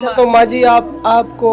अच्छा तो माँ जी आपको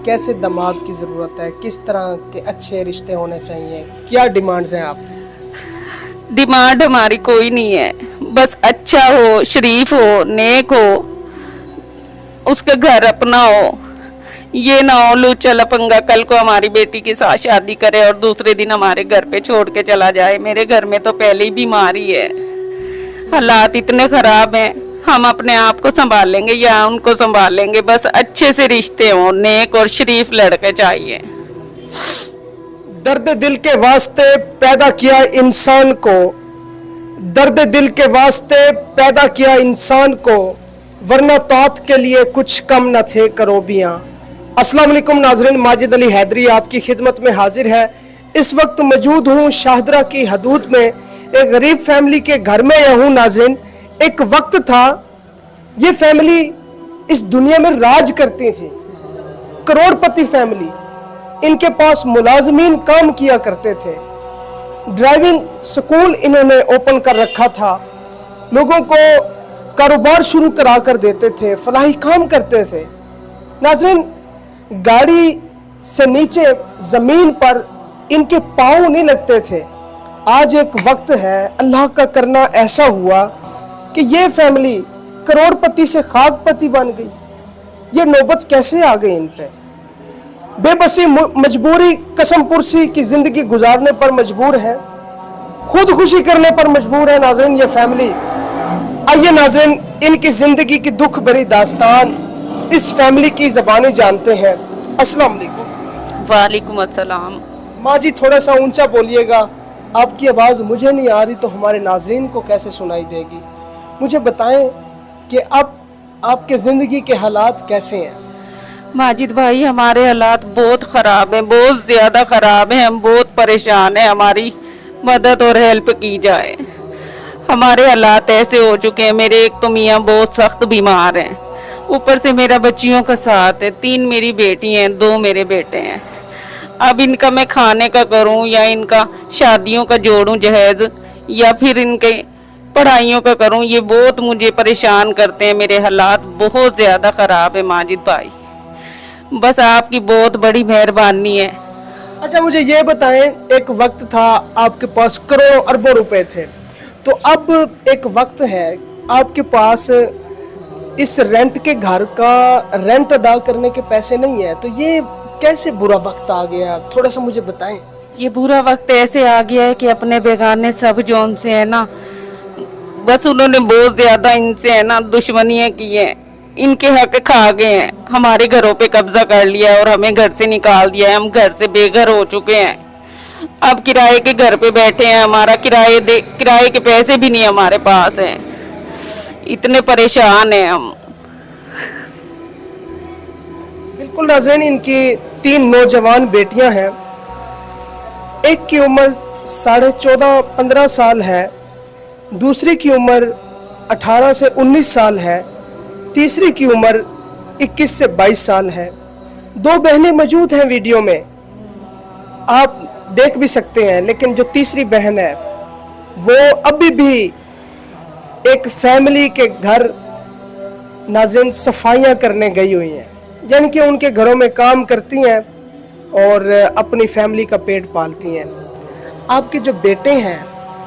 कैसे दामाद की ज़रूरत है, किस तरह के अच्छे रिश्ते होने चाहिए, क्या डिमांड्स हैं आपकी? डिमांड हमारी कोई नहीं है, बस अच्छा हो, शरीफ हो, नेक हो, उसका घर अपना हो। ये ना हो लूचा लफंगा कल को हमारी बेटी के साथ शादी करे और दूसरे दिन हमारे घर पे छोड़ के चला जाए। मेरे घर में तो पहले ही बीमारी है, हालात इतने खराब हैं। हम अपने आप को संभाल लेंगे या उनको संभाल लेंगे, बस अच्छे से रिश्ते हों, नेक और शरीफ लड़के चाहिए। दर्द दिल के वास्ते पैदा किया इंसान को, दर्द दिल के वास्ते पैदा किया इंसान को, वरना तौत के लिए कुछ कम न थे करोबियाँ। अस्सलाम वालेकुम नाजरीन, माजिद अली हैदरी आपकी खिदमत में हाजिर है। इस वक्त मौजूद हूँ शाहदरा की हदूद में, एक गरीब फैमिली के घर में यह हूँ नाजरीन। एक वक्त था ये फैमिली इस दुनिया में राज करती थी, करोड़पति फैमिली। इनके पास मुलाजमीन काम किया करते थे, ड्राइविंग स्कूल इन्होंने ओपन कर रखा था, लोगों को कारोबार शुरू करा कर देते थे, फलाही काम करते थे। नाज़रीन, गाड़ी से नीचे जमीन पर इनके पाँव नहीं लगते थे। आज एक वक्त है, अल्लाह का करना ऐसा हुआ कि ये फैमिली करोड़पति से खाकपति बन गई। ये नौबत कैसे आ गई इन पे? बेबसी, मजबूरी, कसम पुरसी की जिंदगी गुजारने पर मजबूर है, खुदकुशी करने पर मजबूर है नाज़रीन ये फैमिली। आइए नाज़रीन, इनकी जिंदगी की दुख भरी दास्तान इस फैमिली की ज़बानी जानते हैं। अस्सलाम वालेकुम। वालेकुम अस्सलाम। माँ जी थोड़ा सा ऊंचा बोलिएगा, आपकी आवाज़ मुझे नहीं आ रही तो हमारे नाज़रीन को कैसे सुनाई देगी। मुझे बताएं कि अब आपके ज़िंदगी के हालात कैसे हैं? माजिद भाई, हमारे हालात बहुत ख़राब हैं, बहुत ज़्यादा ख़राब हैं। हम बहुत परेशान हैं, हमारी मदद और हेल्प की जाए। हमारे हालात ऐसे हो चुके हैं, मेरे एक तो मियाँ बहुत सख्त बीमार हैं, ऊपर से मेरा बच्चियों का साथ है, 3 मेरी बेटी हैं, 2 मेरे बेटे हैं। अब इनका मैं खाने का करूं या इनका शादियों का जोड़ूं जहेज, या फिर इनके पढ़ाइयों का करूं, ये बहुत मुझे परेशान करते हैं। मेरे हालात बहुत ज़्यादा ख़राब है माजिद भाई, बस आपकी बहुत बड़ी मेहरबानी है। अच्छा मुझे ये बताएं, एक वक्त था आपके पास करोड़ों अरबों रुपए थे, तो अब एक वक्त है आपके पास इस रेंट के घर का रेंट अदा करने के पैसे नहीं है, तो ये कैसे बुरा वक्त आ गया? थोड़ा सा मुझे बताएं। ये बुरा वक्त ऐसे आ गया है कि अपने बेगाने सब जो उनसे है ना, बस उन्होंने बहुत ज़्यादा इनसे है ना दुश्मनियाँ की हैं, इनके हक खा गए हैं, हमारे घरों पे कब्जा कर लिया है और हमें घर से निकाल दिया है। हम घर से बेघर हो चुके हैं, अब किराए के घर पे बैठे हैं, हमारा किराए के पैसे भी नहीं हमारे पास हैं, इतने परेशान हैं हम। बिल्कुल नाज़रीन, इनकी 3 नौजवान बेटियां हैं। एक की उम्र 14.5-15 साल है, दूसरी की उम्र 18 से 19 साल है, तीसरी की उम्र 21 से 22 साल है। 2 बहनें मौजूद हैं वीडियो में, आप देख भी सकते हैं, लेकिन जो तीसरी बहन है वो अभी भी एक फैमिली के घर नाज़रीन सफाइयाँ करने गई हुई हैं, यानी कि उनके घरों में काम करती हैं और अपनी फैमिली का पेट पालती हैं। आपके जो बेटे हैं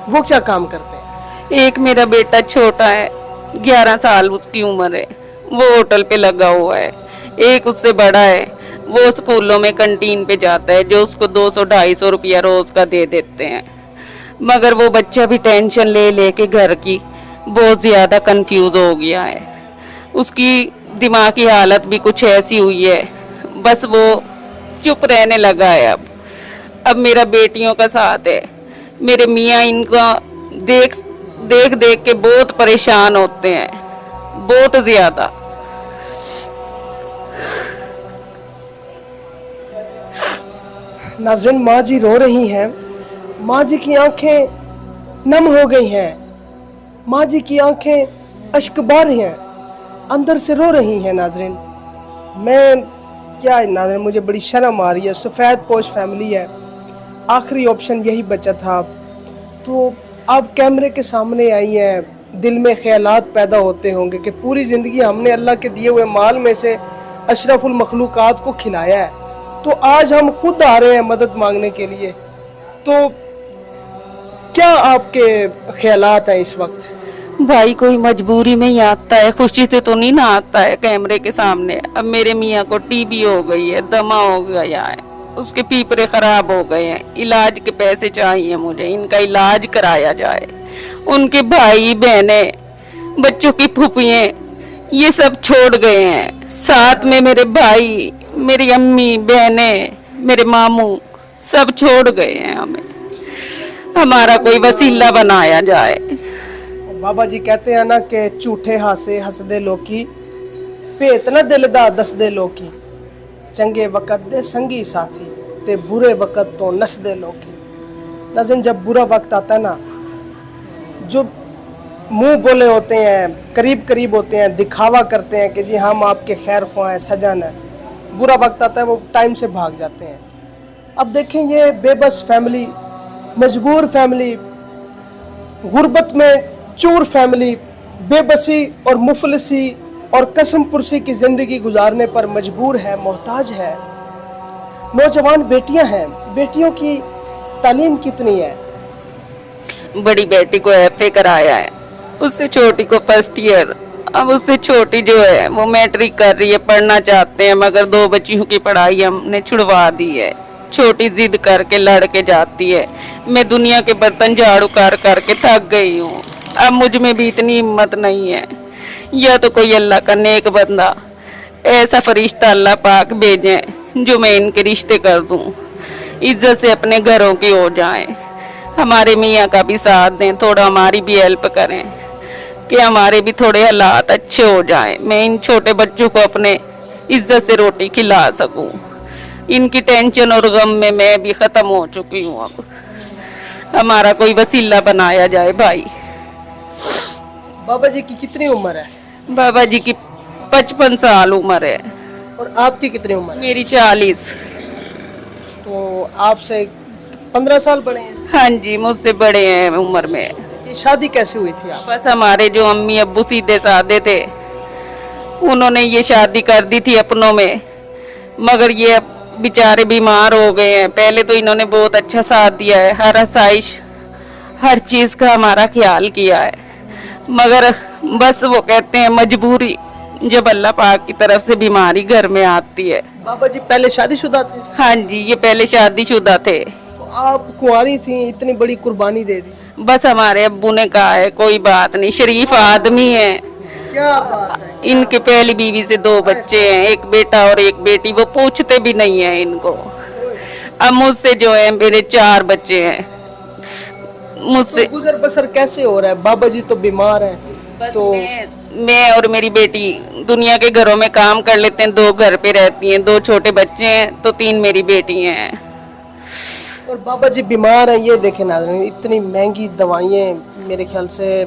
वो क्या काम करते हैं? एक मेरा बेटा छोटा है, 11 साल उसकी उम्र है, वो होटल पे लगा हुआ है। एक उससे बड़ा है, वो स्कूलों में कैंटीन पे जाता है, जो उसको 200-250 रुपया रोज का दे देते हैं। मगर वो बच्चा भी टेंशन ले लेके घर की बहुत ज़्यादा कंफ्यूज हो गया है, उसकी दिमागी हालत भी कुछ ऐसी हुई है, बस वो चुप रहने लगा है। अब मेरा बेटियों का साथ है, मेरे मियाँ इनका देख देख के बहुत परेशान होते हैं, बहुत ज़्यादा। नाज़रीन, माँ जी रो रही हैं, माँ जी की आंखें नम हो गई हैं, माँ जी की आंखें अश्कबार हैं, अंदर से रो रही हैं। नाज़रीन, मैं क्या है नाज़रीन, मुझे बड़ी शर्म आ रही है। सफ़ेद पोश फैमिली है, आखिरी ऑप्शन यही बचा था, तो आप कैमरे के सामने आई हैं, दिल में ख्यालात पैदा होते होंगे कि पूरी ज़िंदगी हमने अल्लाह के दिए हुए माल में से अशरफुल मखलूकात को खिलाया है, तो आज हम खुद आ रहे हैं मदद मांगने के लिए। तो क्या आपके ख्यालात हैं इस वक्त? भाई कोई मजबूरी में ही आता है, खुशी से तो नहीं ना आता है कैमरे के सामने। अब मेरे मियाँ को टीबी हो गई है, दमा हो गया है, उसके पीपरे खराब हो गए हैं, इलाज के पैसे चाहिए मुझे, इनका इलाज कराया जाए। उनके भाई बहने, बच्चों की फूफियाँ ये सब छोड़ गए हैं, साथ में मेरे भाई, मेरी अम्मी बहने, मेरे मामू सब छोड़ गए हैं। हमें हमारा कोई वसीला बनाया जाए। बाबा जी कहते हैं ना कि झूठे हासे हसदे लोकी, भेत न दिल दा दसदे लोकी, चंगे वक़्त दे संगी साथी ते बुरे वक़्त तो नसदे लोकी। नाज़रीन, जब बुरा वक्त आता है ना, जो मुंह बोले होते हैं, करीब करीब होते हैं, दिखावा करते हैं कि जी हम आपके खैर ख्वाह हैं, सजन है, बुरा वक्त आता है वो टाइम से भाग जाते हैं। अब देखें ये बेबस फैमिली, मजबूर फैमिली, गुर्बत में चूर फैमिली, बेबसी और मुफलिसी और कसम पुरसी की ज़िंदगी गुजारने पर मजबूर है, मोहताज है। नौजवान बेटियां हैं, बेटियों की तालीम कितनी है? बड़ी बेटी को एफए कराया है, उससे छोटी को फर्स्ट ईयर। अब उससे छोटी जो है वो मैट्रिक कर रही है, पढ़ना चाहते हैं, मगर 2 बच्चियों की पढ़ाई हमने छुड़वा दी है। छोटी जिद करके लड़ के जाती है। मैं दुनिया के बर्तन झाड़ू कर करके थक गई हूँ, अब मुझ में भी इतनी हिम्मत नहीं है। या तो कोई अल्लाह का नेक बंदा, ऐसा फरिश्ता अल्लाह पाक भेजे जो मैं इनके रिश्ते कर दूँ, इज्जत से अपने घरों की हो जाएं। हमारे मियाँ का भी साथ दें, थोड़ा हमारी भी हेल्प करें कि हमारे भी थोड़े हालात अच्छे हो जाएं, मैं इन छोटे बच्चों को अपने इज्जत से रोटी खिला सकूं। इनकी टेंशन और गम में मैं भी ख़त्म हो चुकी हूँ। अब हमारा कोई वसीला बनाया जाए भाई। बाबा जी की कितनी उम्र है? बाबा जी की 55 साल उम्र है। और आपकी कितनी उम्र है? मेरी 40। तो आपसे 15 साल बड़े हैं? हाँ जी, मुझसे बड़े हैं उम्र में। ये शादी कैसे हुई थी आप? बस हमारे जो अम्मी अब्बू सीधे साधे थे, उन्होंने ये शादी कर दी थी अपनों में, मगर ये अब बेचारे बीमार हो गए हैं। पहले तो इन्होंने बहुत अच्छा साथ दिया है, हर आसाइश हर चीज़ का हमारा ख्याल किया है, मगर बस वो कहते हैं मजबूरी, जब अल्लाह पाक की तरफ से बीमारी घर में आती है। बाबा जी पहले शादीशुदा थे? हाँ जी, ये पहले शादीशुदा थे। तो आप कुंवारी थी, इतनी बड़ी कुर्बानी दे दी। बस हमारे अब्बू ने कहा है कोई बात नहीं, शरीफ आदमी है। क्या बात है? इनके पहली बीवी से 2 बच्चे हैं, एक बेटा और एक बेटी, वो पूछते भी नहीं है इनको। अब मुझसे जो है मेरे 4 बच्चे हैं। मुझसे तो गुजर बसर कैसे हो रहा है? बाबा जी तो बीमार हैं, तो मैं और मेरी बेटी दुनिया के घरों में काम कर लेते हैं, 2 घर पे रहती हैं, 2 छोटे बच्चे हैं, तो 3 मेरी बेटी हैं। और बाबा जी बीमार हैं। ये देखें नाज़रीन, इतनी महंगी दवाइयाँ, मेरे ख्याल से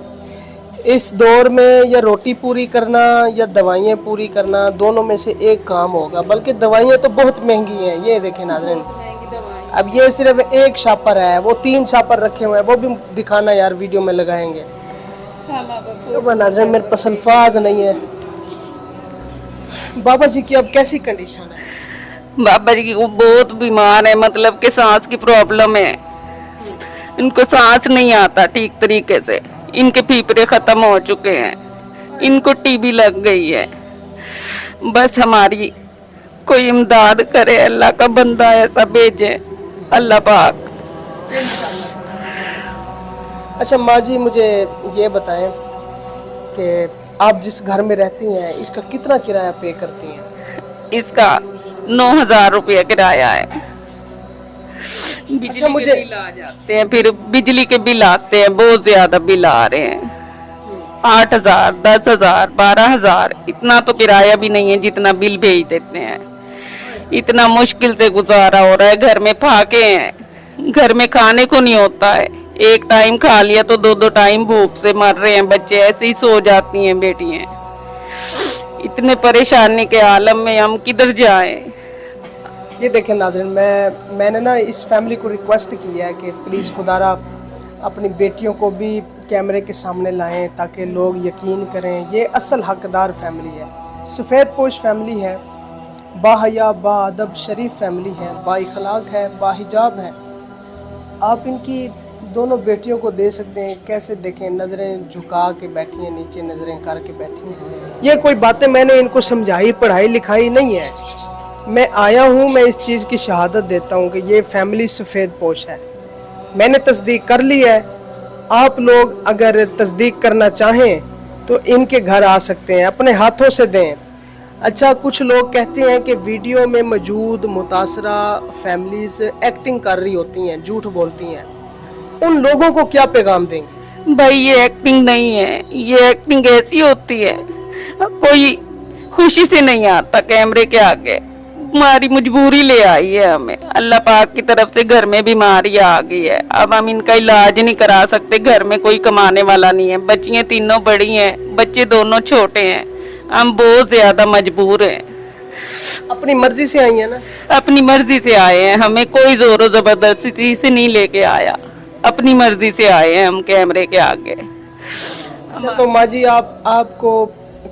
इस दौर में या रोटी पूरी करना या दवाइयाँ पूरी करना, दोनों में से एक काम होगा, बल्कि दवाइयाँ तो बहुत महंगी हैं। ये देखें नाज़रीन, अब ये सिर्फ एक शापर है, वो 3 शापर रखे हुए हैं, वो भी दिखाना यार, वीडियो में लगाएंगे। तो नाज़रीन मेरे पास अल्फाज नहीं है। बाबा जी की अब कैसी कंडीशन है? बाबा जी वो बहुत बीमार है, मतलब कि सांस की प्रॉब्लम है, इनको सांस नहीं आता ठीक तरीके से, इनके फेफड़े खत्म हो चुके हैं, इनको टीबी लग गई है। बस हमारी कोई इमदाद करे, अल्लाह का बंदा ऐसा भेजे, अल्लाह पाक। अच्छा माँ जी, मुझे ये बताएं कि आप जिस घर में रहती हैं इसका कितना किराया पे करती हैं? इसका 9,000 रुपया किराया है। बिजली मुझे- के बिल आ जाते हैं, फिर बिजली के बिल आते हैं, बहुत ज्यादा बिल आ रहे हैं, 8,000, 10,000, 12,000, इतना तो किराया भी नहीं है जितना बिल भेज देते हैं। इतना मुश्किल से गुजारा हो रहा है, घर में फाके हैं, घर में खाने को नहीं होता है, एक टाइम खा लिया तो 2-2 टाइम भूख से मर रहे हैं बच्चे, ऐसे ही सो जाती हैं बेटियां। इतने परेशानी के आलम में हम किधर जाएं? ये देखें नाज़रीन, मैंने ना इस फैमिली को रिक्वेस्ट की है कि प्लीज़ खुदारा अपनी बेटियों को भी कैमरे के सामने लाएं ताकि लोग यकीन करें। ये असल हकदार फैमिली है, सफ़ेद पोश फैमिली है, बाहया बाअदब शरीफ फैमिली है, बाइखलाक है, बाहिजाब है। आप इनकी दोनों बेटियों को दे सकते हैं, कैसे देखें, नज़रें झुका के बैठी हैं, नीचे नज़रें करके बैठी हैं। ये कोई बातें मैंने इनको समझाई पढ़ाई लिखाई नहीं है, मैं आया हूँ, मैं इस चीज़ की शहादत देता हूँ कि ये फैमिली सफ़ेद पोश है। मैंने तस्दीक कर ली है, आप लोग अगर तस्दीक करना चाहें तो इनके घर आ सकते हैं, अपने हाथों से दें। अच्छा, कुछ लोग कहते हैं कि वीडियो में मौजूद मुतासरा फैमिलीज एक्टिंग कर रही होती हैं, झूठ बोलती हैं, उन लोगों को क्या पैगाम देंगे? भाई ये एक्टिंग नहीं है, ये एक्टिंग ऐसी होती है, कोई खुशी से नहीं आता कैमरे के आगे, हमारी मजबूरी ले आई है हमें, अल्लाह पाक की तरफ से घर में बीमारी आ गई है, अब हम इनका इलाज नहीं करा सकते, घर में कोई कमाने वाला नहीं है, बच्चियां तीनों बड़ी हैं, बच्चे दोनों छोटे हैं, हम बहुत ज्यादा मजबूर हैं। अपनी मर्जी से आई है ना? अपनी मर्जी से आए हैं, हमें कोई जोरो जबरदस्ती से नहीं लेके आया, अपनी मर्जी से आए हैं हम कैमरे के आगे। अच्छा, तो माँ जी आपको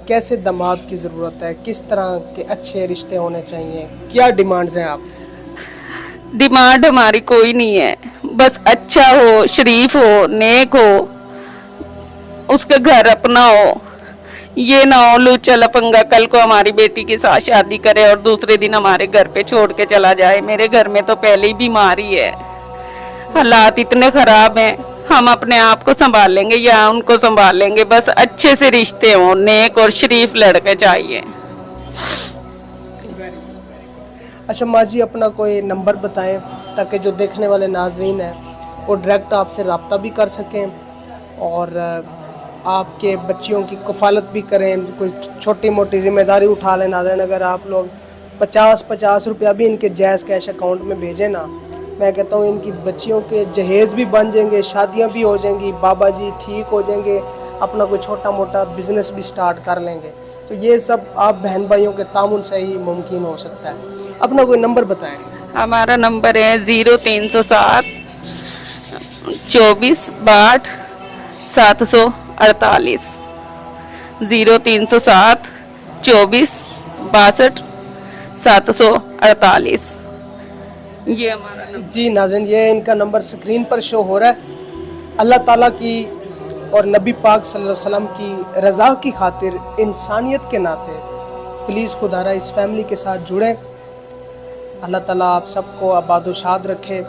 कैसे दामाद की ज़रूरत है, किस तरह के अच्छे रिश्ते होने चाहिए, क्या डिमांड्स हैं आप? डिमांड हमारी कोई नहीं है, बस अच्छा हो, शरीफ हो, नेक हो, उसका घर अपना हो, ये ना हो लूचा लफंगा कल को हमारी बेटी के साथ शादी करे और दूसरे दिन हमारे घर पे छोड़ के चला जाए। मेरे घर में तो पहले ही बीमारी है, हालात इतने खराब हैं, हम अपने आप को संभाल लेंगे या उनको संभाल लेंगे, बस अच्छे से रिश्ते हों, नेक और शरीफ लड़के चाहिए। अच्छा माँ जी, अपना कोई नंबर बताएं ताकि जो देखने वाले नाजरीन हैं वो डायरेक्ट आपसे रब्ता भी कर सकें और आपके बच्चियों की कफालत भी करें, कोई छोटी मोटी ज़िम्मेदारी उठा लें। नाज़रीन, अगर आप लोग 50-50 रुपया भी इनके जायज़ कैश अकाउंट में भेजें ना, मैं कहता हूँ इनकी बच्चियों के जहेज़ भी बन जाएंगे, शादियाँ भी हो जाएंगी, बाबा जी ठीक हो जाएंगे, अपना कोई छोटा मोटा बिज़नेस भी स्टार्ट कर लेंगे। तो ये सब आप बहन भाइयों के तामुन से ही मुमकिन हो सकता है। अपना कोई नंबर बताएं। हमारा नंबर है 0307 24 62 748, 0307 24 62 748, ये हमारा नंबर। जी नाज़रीन, ये इनका नंबर स्क्रीन पर शो हो रहा है। अल्लाह ताला की और नबी पाक सल्लल्लाहु अलैहि वसल्लम की रज़ा की खातिर, इंसानियत के नाते प्लीज़ खुदारा इस फैमिली के साथ जुड़ें। अल्लाह ताला आप सबको आबाद व शाद रखे।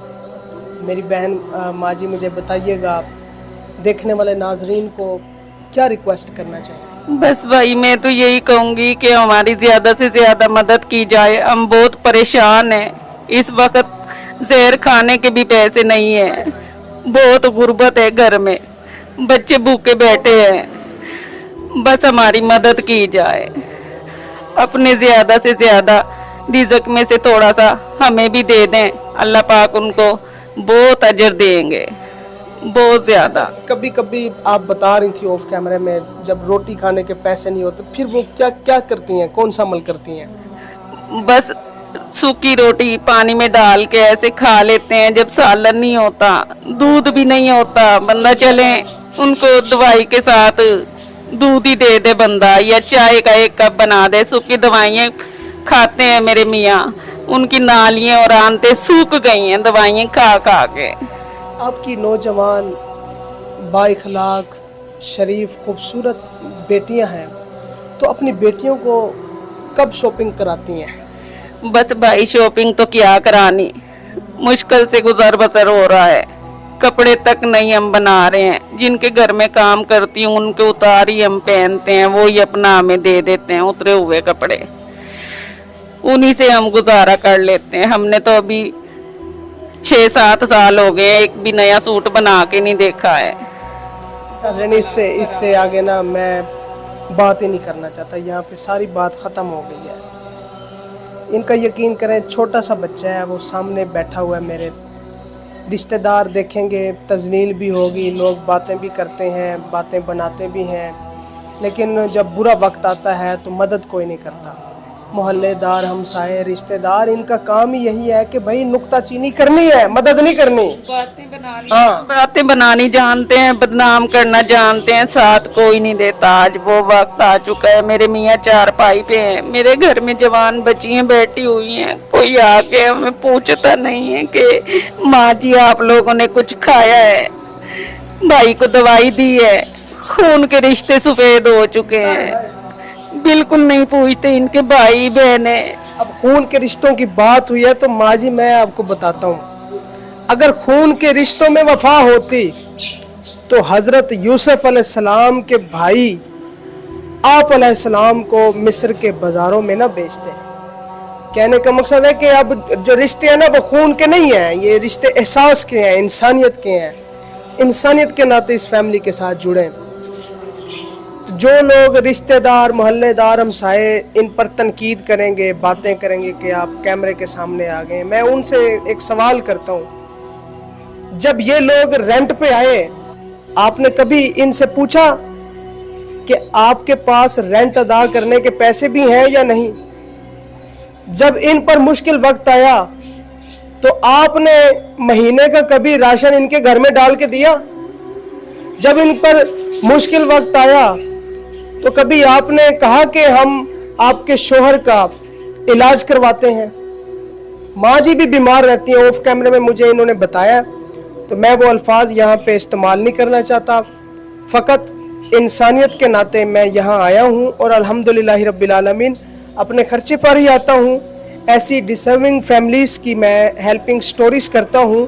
मेरी बहन माँ जी, मुझे बताइएगा देखने वाले नाजरीन को क्या रिक्वेस्ट करना चाहिए? बस भाई मैं तो यही कहूँगी कि हमारी ज़्यादा से ज़्यादा मदद की जाए, हम बहुत परेशान हैं, इस वक्त जहर खाने के भी पैसे नहीं हैं, बहुत गुर्बत है घर में, बच्चे भूखे बैठे हैं, बस हमारी मदद की जाए, अपने ज़्यादा से ज़्यादा रिज़्क में से थोड़ा सा हमें भी दे दें, अल्लाह पाक उनको बहुत अजर देंगे, बहुत ज़्यादा। कभी कभी आप बता रही थी ऑफ कैमरे में, जब रोटी खाने के पैसे नहीं होते फिर वो क्या क्या करती हैं, कौन सा अमल करती हैं? बस सूखी रोटी पानी में डाल के ऐसे खा लेते हैं, जब सालन नहीं होता, दूध भी नहीं होता, बंदा चले उनको दवाई के साथ दूध ही दे दे बंदा, या चाय का 1 कप बना दे, सूखी दवाइयाँ खाते हैं मेरे मियाँ, उनकी नालियाँ और आंतें सूख गई हैं दवाइयाँ खा खा के। आपकी नौजवान बाइखलाक शरीफ खूबसूरत बेटियां हैं, तो अपनी बेटियों को कब शॉपिंग कराती हैं? बस भाई शॉपिंग तो क्या करानी, मुश्किल से गुजर बसर हो रहा है, कपड़े तक नहीं हम बना रहे हैं, जिनके घर में काम करती हूँ उनके उतार ही हम पहनते हैं, वो ही अपना हमें दे देते हैं उतरे हुए कपड़े, उन्हीं से हम गुजारा कर लेते हैं। हमने तो अभी 6-7 साल हो गए, एक भी नया सूट बना के नहीं देखा है। इससे आगे ना मैं बात ही नहीं करना चाहता, यहाँ पे सारी बात ख़त्म हो गई है। इनका यकीन करें, छोटा सा बच्चा है, वो सामने बैठा हुआ है, मेरे रिश्तेदार देखेंगे, तजलील भी होगी, लोग बातें भी करते हैं, बातें बनाते भी हैं, लेकिन जब बुरा वक्त आता है तो मदद कोई नहीं करता। मोहल्लेदार, हमसाए, रिश्तेदार, इनका काम ही यही है कि भाई नुक्ताचीनी करनी है, मदद नहीं करनी। बातें बनानी जानते हैं, बदनाम करना जानते हैं, साथ कोई नहीं देता। आज वो वक्त आ चुका है, मेरे मियाँ चारपाई पे हैं, मेरे घर में जवान बच्चियां बैठी हुई हैं, कोई आके हमें पूछता नहीं है कि माँ जी आप लोगों ने कुछ खाया है, भाई को दवाई दी है। खून के रिश्ते सफेद हो चुके हैं, बिल्कुल नहीं पूछते इनके भाई बहने। अब खून के रिश्तों की बात हुई है तो माँ जी मैं आपको बताता हूँ, अगर खून के रिश्तों में वफा होती तो हजरत यूसुफ अलैहिस्सलाम के भाई आप अलैहिस्सलाम को मिस्र के बाजारों में ना बेचते। कहने का मकसद है कि अब जो रिश्ते हैं ना वो खून के नहीं हैं, ये रिश्ते एहसास के हैं, इंसानियत के हैं। इंसानियत के नाते इस फैमिली के साथ जुड़े। जो लोग रिश्तेदार, मोहल्लेदार, हमसाए इन पर तनकीद करेंगे, बातें करेंगे कि आप कैमरे के सामने आ गए, मैं उनसे एक सवाल करता हूँ, जब ये लोग रेंट पे आए आपने कभी इनसे पूछा कि आपके पास रेंट अदा करने के पैसे भी हैं या नहीं? जब इन पर मुश्किल वक्त आया तो आपने महीने का कभी राशन इनके घर में डाल के दिया? जब इन पर मुश्किल वक्त आया तो कभी आपने कहा कि हम आपके शोहर का इलाज करवाते हैं? माँ जी भी बीमार रहती हैं, ऑफ कैमरे में मुझे इन्होंने बताया, तो मैं वो अल्फाज यहाँ पे इस्तेमाल नहीं करना चाहता। फ़कत इंसानियत के नाते मैं यहाँ आया हूँ और अल्हम्दुलिल्लाह रब्बिल आलमीन अपने खर्चे पर ही आता हूँ। ऐसी डिसर्विंग फैमिलीज़ की मैं हेल्पिंग स्टोरीज़ करता हूँ,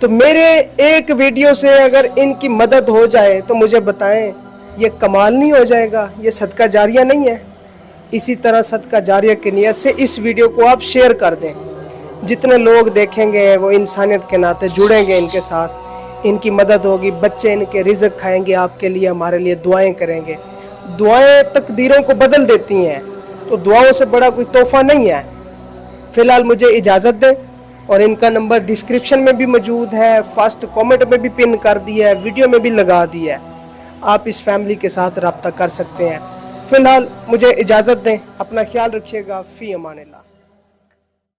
तो मेरे एक वीडियो से अगर इनकी मदद हो जाए तो मुझे बताएं, ये कमाल नहीं हो जाएगा? ये सदका जारिया नहीं है? इसी तरह सदका जारिया की नियत से इस वीडियो को आप शेयर कर दें। जितने लोग देखेंगे वो इंसानियत के नाते जुड़ेंगे इनके साथ, इनकी मदद होगी, बच्चे इनके रिज़्क खाएंगे, आपके लिए, हमारे लिए दुआएं करेंगे। दुआएं तकदीरों को बदल देती हैं, तो दुआओं से बड़ा कोई तोहफा नहीं है। फ़िलहाल मुझे इजाज़त दें, और इनका नंबर डिस्क्रिप्शन में भी मौजूद है, फर्स्ट कमेंट में भी पिन कर दिया है, वीडियो में भी लगा दिया है, आप इस फैमिली के साथ रब्ता कर सकते हैं। फ़िलहाल मुझे इजाज़त दें, अपना ख्याल रखिएगा। फ़ी अमानिल्लाह।